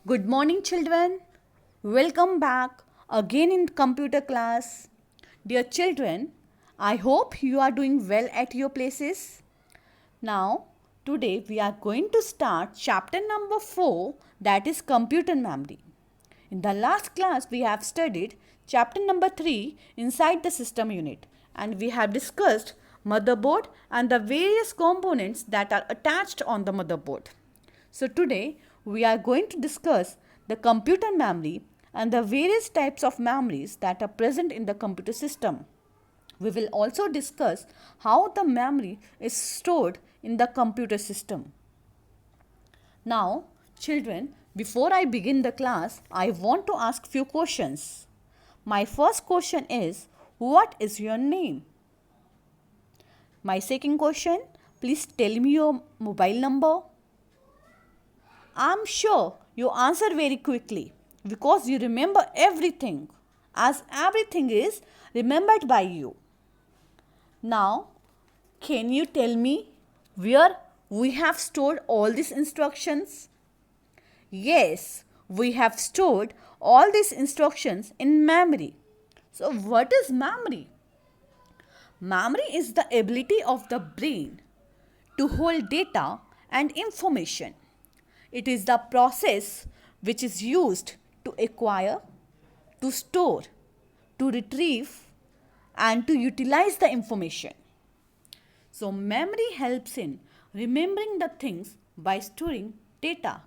Good morning, children. Welcome back again in computer class. Dear children, I hope you are doing well at your places. Now, today we are going to start chapter number 4, that is computer memory. In the last class, we have studied chapter number 3 inside the system unit, and we have discussed motherboard and the various components that are attached on the motherboard. So today we are going to discuss the computer memory and the various types of memories that are present in the computer system. We will also discuss how the memory is stored in the computer system. Now, children, before I begin the class, I want to ask few questions. My first question is, what is your name? My second question, please tell me your mobile number. I'm sure you answer very quickly because you remember everything, as everything is remembered by you. Now, can you tell me where we have stored all these instructions? Yes, we have stored all these instructions in memory. So, what is memory? Memory is the ability of the brain to hold data and information. It is the process which is used to acquire, to store, to retrieve, and to utilize the information. So, memory helps in remembering the things by storing data.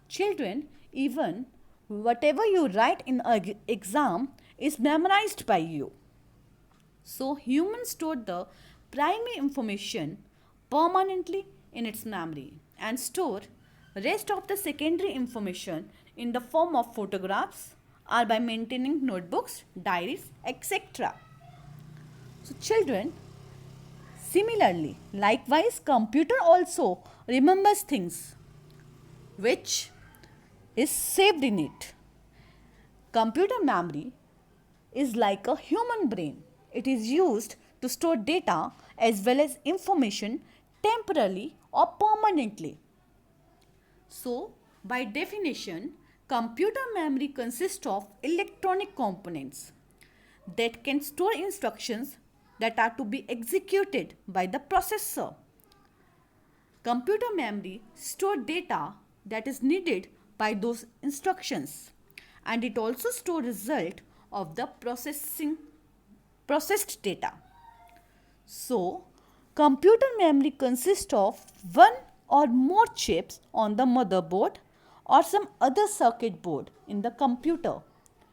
Children, even whatever you write in an exam is memorized by you. So, humans store the primary information permanently in its memory and store rest of the secondary information in the form of photographs or by maintaining notebooks, diaries, etc. So, children, similarly, likewise, computer also remembers things which is saved in it. Computer memory is like a human brain. It is used to store data as well as information temporarily or permanently. So, by definition, computer memory consists of electronic components that can store instructions that are to be executed by the processor. Computer memory stores data that is needed by those instructions, and it also stores result of the processed data. So, computer memory consists of one or more chips on the motherboard or some other circuit board in the computer.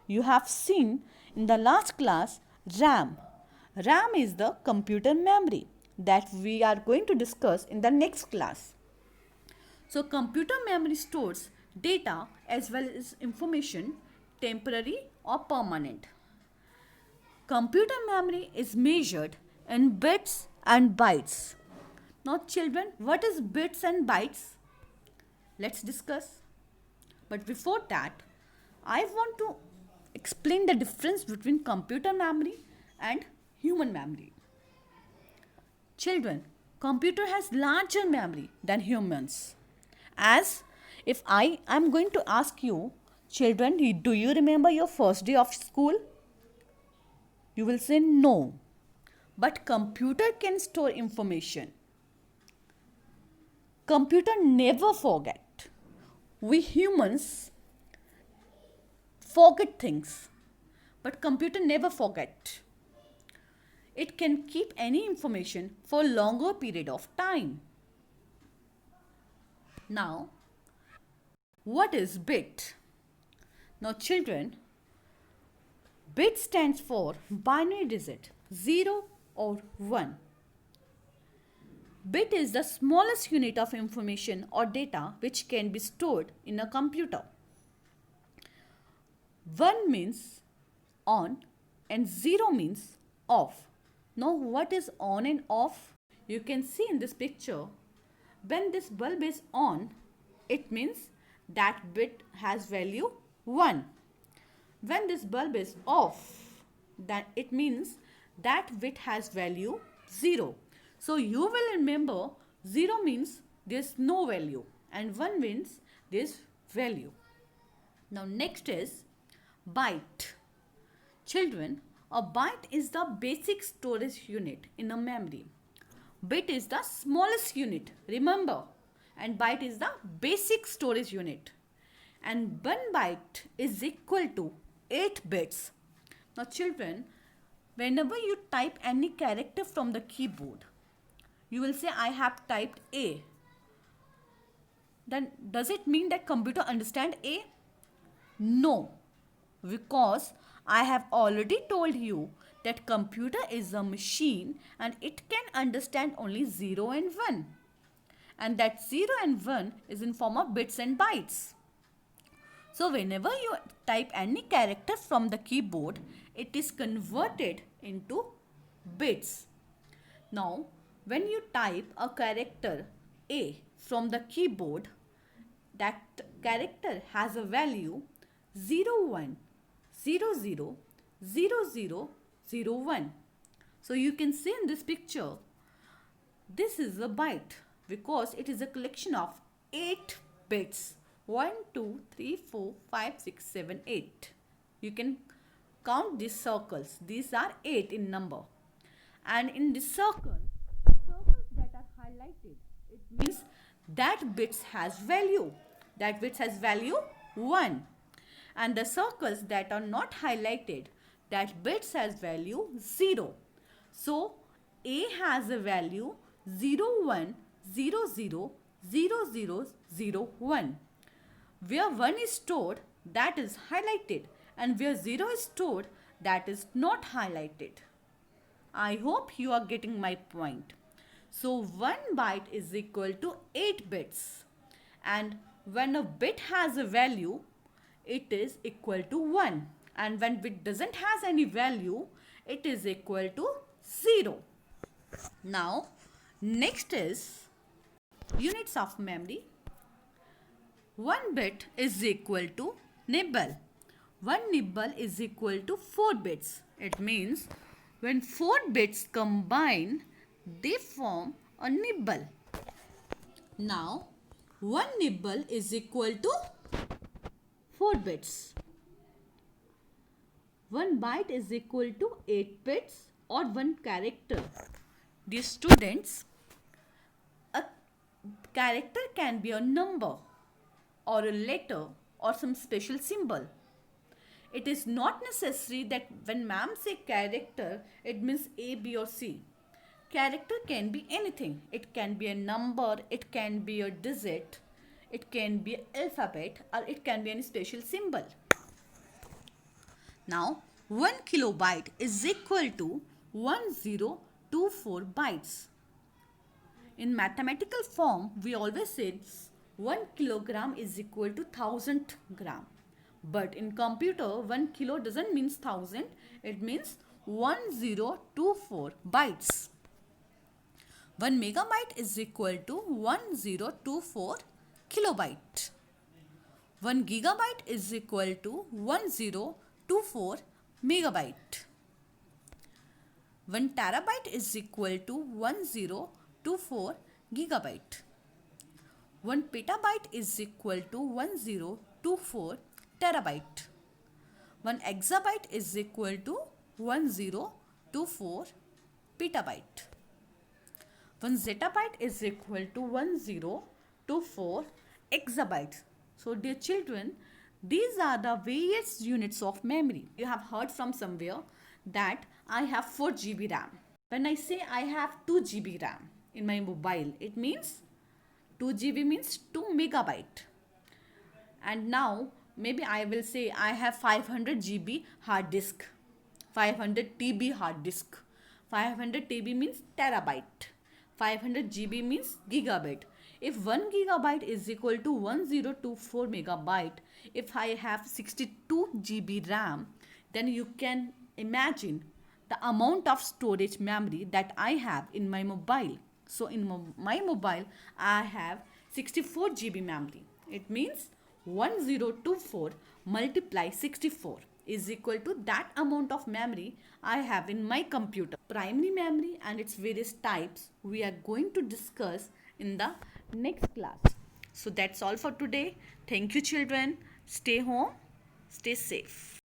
You have seen in the last class RAM. RAM is the computer memory that we are going to discuss in the next class. So, computer memory stores data as well as information, temporary or permanent. Computer memory is measured in bits and bytes. Now, children, what is bits and bytes? Let's discuss. But before that, I want to explain the difference between computer memory and human memory. Children, computer has larger memory than humans. As if I am going to ask you, children, do you remember your first day of school? You will say no. But computer can store information. Computer never forget. We humans forget things, but computer never forget. It can keep any information for a longer period of time. Now, what is bit? Now, children, bit stands for binary digit 0 or 1. Bit is the smallest unit of information or data which can be stored in a computer. 1 means on and 0 means off. Now, what is on and off? You can see in this picture, when this bulb is on, it means that bit has value 1. When this bulb is off, that it means that bit has value 0. So you will remember 0 means there is no value and 1 means there is value. Now next is byte. Children, a byte is the basic storage unit in a memory. Bit is the smallest unit, remember, and byte is the basic storage unit. And 1 byte is equal to 8 bits. Now children, whenever you type any character from the keyboard, you will say I have typed A. Then does it mean that computer understand A? No, because I have already told you that computer is a machine and it can understand only 0 and 1. And that 0 and 1 is in form of bits and bytes. So whenever you type any character from the keyboard, it is converted into bits. Now, when you type a character A from the keyboard, that character has a value 01, 00, 0001. So you can see in this picture, this is a byte because it is a collection of 8 bits. 1, 2, 3, 4, 5, 6, 7, 8. You can count these circles. These are 8 in number. And in this circles that are highlighted, it means that bits has value. That bits has value 1. And the circles that are not highlighted, that bits has value 0. So A has a value 01, 00, 0001. Where 1 is stored, that is highlighted, and where 0 is stored, that is not highlighted. I hope you are getting my point. So 1 byte is equal to 8 bits, and when a bit has a value, it is equal to 1, and when bit doesn't has any value, it is equal to 0. Now next is units of memory. 1 bit is equal to nibble. 1 nibble is equal to 4 bits. It means when 4 bits combine, they form a nibble. Now 1 nibble is equal to 4 bits. 1 byte is equal to 8 bits or 1 character. Dear students, a character can be a number or a letter or some special symbol. It is not necessary that when ma'am say character, it means A, B or C. Character can be anything. It can be a number, it can be a digit, it can be an alphabet, or it can be any special symbol. Now 1 kilobyte is equal to 1024 bytes. In mathematical form, we always say 1 kilogram is equal to 1000 gram. But in computer, 1 kilo doesn't mean 1000. It means 1024 bytes. 1 megabyte is equal to 1024 kilobyte. 1 gigabyte is equal to 1024 megabyte. 1 terabyte is equal to 1024 gigabyte. 1 petabyte is equal to 1024 terabyte. 1 exabyte is equal to 1024 petabyte. 1 zettabyte is equal to 1024 exabytes. So dear children, these are the various units of memory. You have heard from somewhere that I have 4 GB RAM. When I say I have 2 GB RAM in my mobile, it means 2 GB means 2 megabyte. And now maybe I will say I have 500 GB hard disk, 500 TB hard disk. 500 TB means terabyte. 500 GB means gigabit. If 1 gigabyte is equal to 1024 megabyte, if I have 62 GB RAM, then you can imagine the amount of storage memory that I have in my mobile. So in my mobile, I have 64 GB memory. It means 1024 multiply 64 is equal to that amount of memory I have in my computer. Primary memory and its various types we are going to discuss in the next class. So that's all for today. Thank you, children. Stay home, stay safe.